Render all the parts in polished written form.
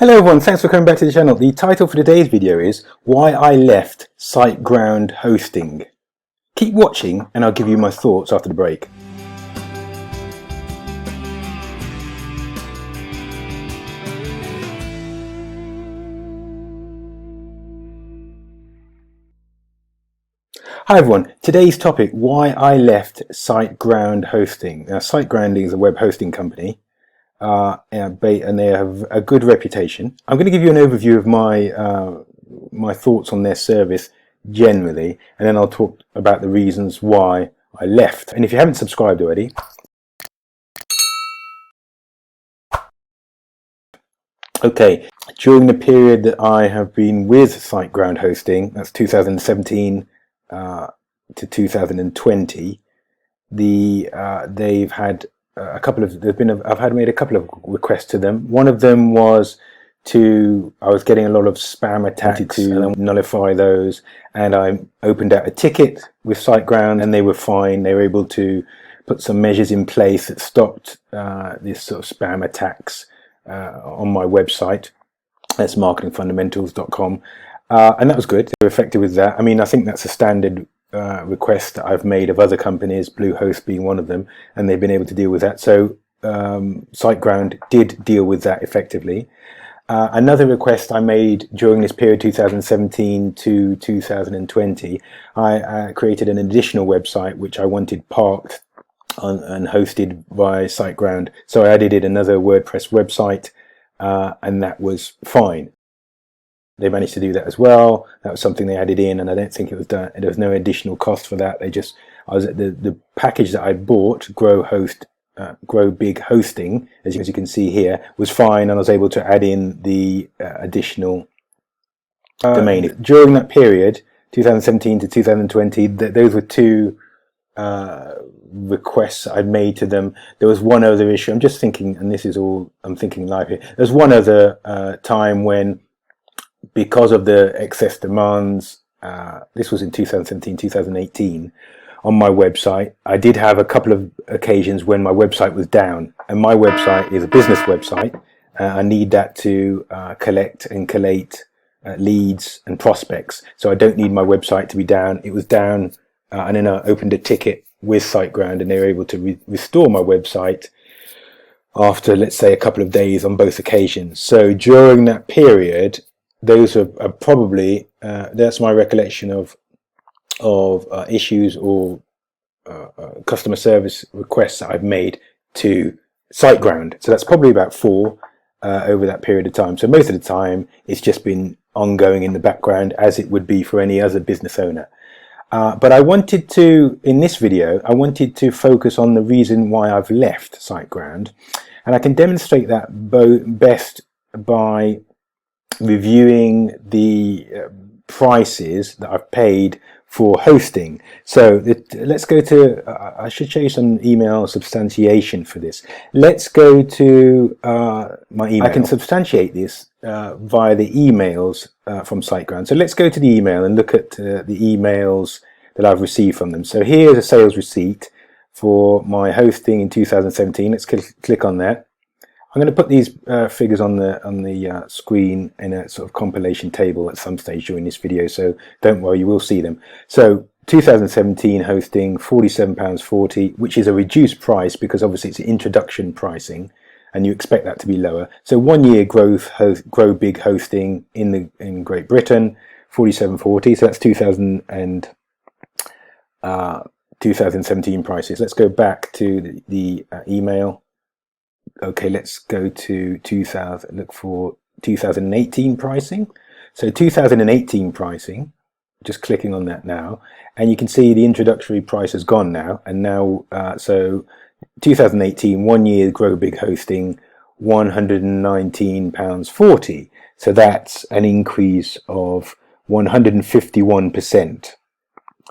Hello everyone, thanks for coming back to the channel. The title for today's video is Why I Left Siteground Hosting. Keep watching and I'll give you my thoughts after the break. Hi everyone, today's topic, why I left Siteground Hosting. Now Siteground is a web hosting company. And they have a good reputation. I'm going to give you an overview of my thoughts on their service generally, and then I'll talk about the reasons why I left. And if you haven't subscribed already, okay, during the period that I have been with Siteground Hosting, that's 2017 to 2020, they've had I've made a couple of requests to them. One of them was I was getting a lot of spam attacks to nullify those, and I opened out a ticket with Siteground and they were fine. They were able to put some measures in place that stopped this sort of spam attacks on my website. That's marketingfundamentals.com, and that was good. They were effective with that. I mean, I think that's a standard requests that I've made of other companies, Bluehost being one of them, and they've been able to deal with that. So Siteground did deal with that effectively. Another request I made during this period, 2017 to 2020, I created an additional website which I wanted parked and hosted by Siteground. So I added another WordPress website, and that was fine. They managed to do that as well. That was something they added in, and I don't think it was done. There was no additional cost for that. The package that I bought, Grow Big Hosting, as you can see here, was fine, and I was able to add in the additional domain. During that period, 2017 to 2020, those were two requests I'd made to them. There was one other issue. I'm just thinking, and this is all I'm thinking live here. There's one other time when, because of the excess demands, this was in 2017, 2018, on my website, I did have a couple of occasions when my website was down, and my website is a business website. I need that to collect and collate leads and prospects, so I don't need my website to be down. It was down, and then I opened a ticket with Siteground, and they were able to restore my website after, let's say, a couple of days on both occasions. So during that period, those are probably that's my recollection of issues or customer service requests that I've made to Siteground. So that's probably about 4 over that period of time. So most of the time it's just been ongoing in the background, as it would be for any other business owner. But I wanted to, in this video, I wanted to focus on the reason why I've left Siteground, and I can demonstrate that best by reviewing the prices that I've paid for hosting. So let's go to, I should show you some email substantiation for this. Let's go to my email. I can substantiate this via the emails from Siteground. So let's go to the email and look at the emails that I've received from them. So here's a sales receipt for my hosting in 2017. Let's click on that. I'm going to put these figures on the screen in a sort of compilation table at some stage during this video, so don't worry, you will see them. So 2017 hosting, £47.40, which is a reduced price because obviously it's introduction pricing, and you expect that to be lower. So 1 year Grow Big Hosting in Great Britain, £47.40. So that's 2017 prices. Let's go back to the email. Okay, let's go to look for 2018 pricing. So 2018 pricing, just clicking on that now, and you can see the introductory price has gone now, and now so 2018 1 year Grow Big Hosting, £119.40. So that's an increase of 151%.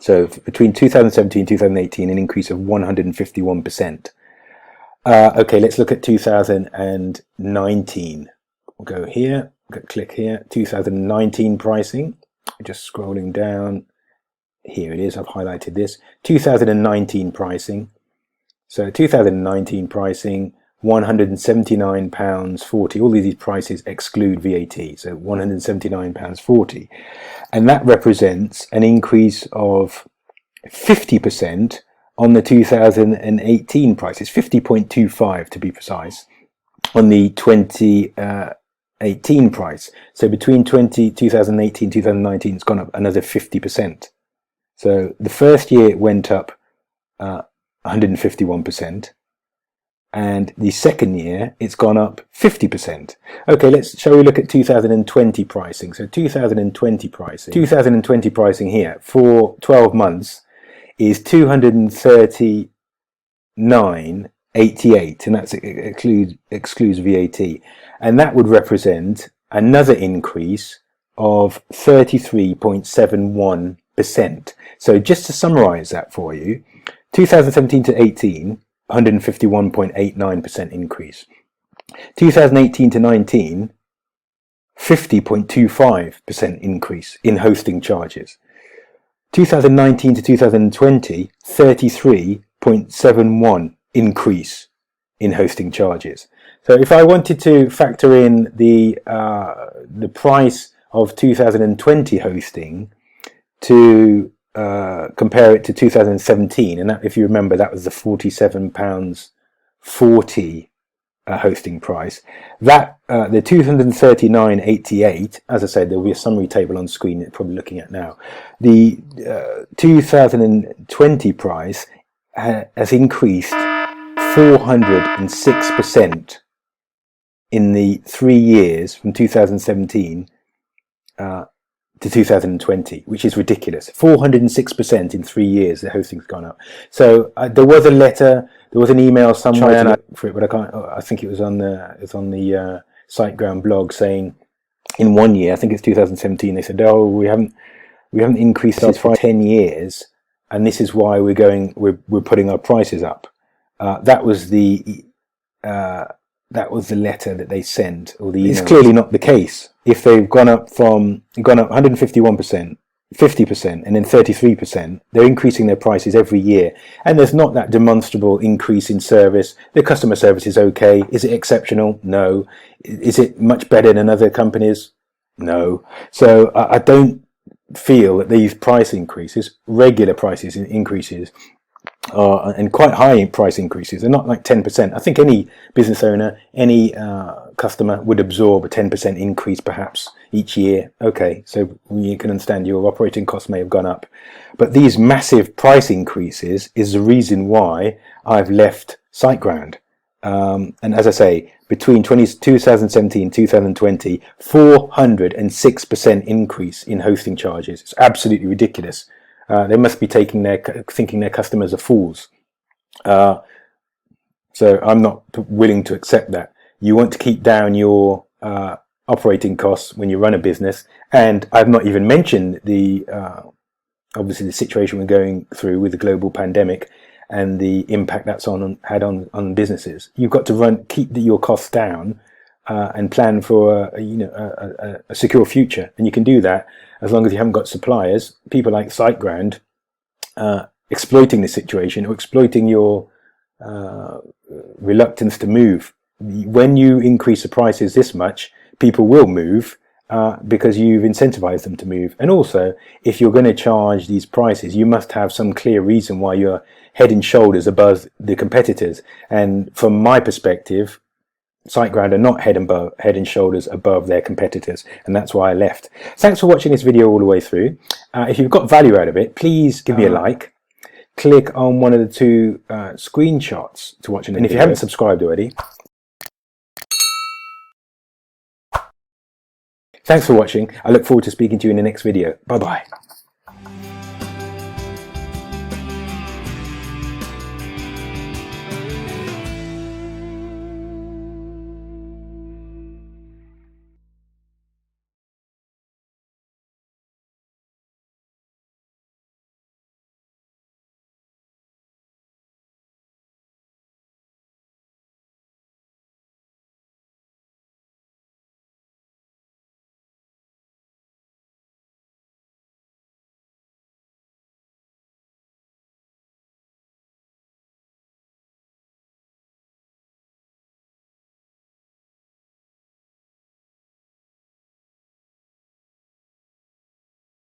So between 2017 and 2018, an increase of 151%. Okay, let's look at 2019. We'll go here, click here, 2019 pricing. Just scrolling down. Here it is, I've highlighted this. 2019 pricing. So 2019 pricing, £179.40. All of these prices exclude VAT, so £179.40. And that represents an increase of 50% on the 2018 prices, 50.25 to be precise, on the 2018 price. So between 2018 2019, it's gone up another 50%. So the first year it went up 151%, and the second year it's gone up 50%. Okay, shall we look at 2020 pricing? So 2020 pricing here for 12 months is 239.88, and that excludes VAT, and that would represent another increase of 33.71%. So just to summarize that for you, 2017 to 18, 151.89% increase. 2018 to 19, 50.25% increase in hosting charges. 2019 to 2020, 33.71 increase in hosting charges. So if I wanted to factor in the price of 2020 hosting to compare it to 2017, and that, if you remember, that was the £47.40 hosting price. That the 239.88, as I said, there will be a summary table on screen that you're probably looking at now. The 2020 price has increased 406% in the 3 years from 2017 to 2020, which is ridiculous. 406% in 3 years, the hosting's gone up. So there was a letter, there was an email somewhere for it, but I can't. I think it was on the Siteground blog saying, in 1 year, I think it's 2017, they said, "Oh, we haven't increased this for 10 years, and this is why we're putting our prices up." That was the letter that they sent, or the email. It's clearly not the case. If they've gone up 151%, 50%, and then 33%, they're increasing their prices every year, and there's not that demonstrable increase in service. The customer service is okay. Is it exceptional? No. Is it much better than other companies? No. So I don't feel that these price increases, regular prices increases, and quite high price increases, are not like 10%. I think any business owner, any customer would absorb a 10% increase perhaps each year. Okay, so you can understand your operating costs may have gone up, but these massive price increases is the reason why I've left Siteground. And as I say, between 2017 and 2020, 406% increase in hosting charges. It's absolutely ridiculous. They must be thinking their customers are fools. So I'm not willing to accept that. You want to keep down your operating costs when you run a business, and I've not even mentioned obviously the situation we're going through with the global pandemic and the impact that's had on businesses. You've got to keep your costs down and plan for a secure future, and you can do that as long as you haven't got suppliers, people like Siteground, exploiting the situation or exploiting your reluctance to move. When you increase the prices this much, people will move because you've incentivized them to move. And also, if you're going to charge these prices, you must have some clear reason why you're head and shoulders above the competitors. And from my perspective, Siteground are not head and shoulders above their competitors, and that's why I left. Thanks for watching this video all the way through. If you've got value out of it, please give me a like. Click on one of the two screenshots to watch it. And if you haven't subscribed already, thanks for watching. I look forward to speaking to you in the next video. Bye bye.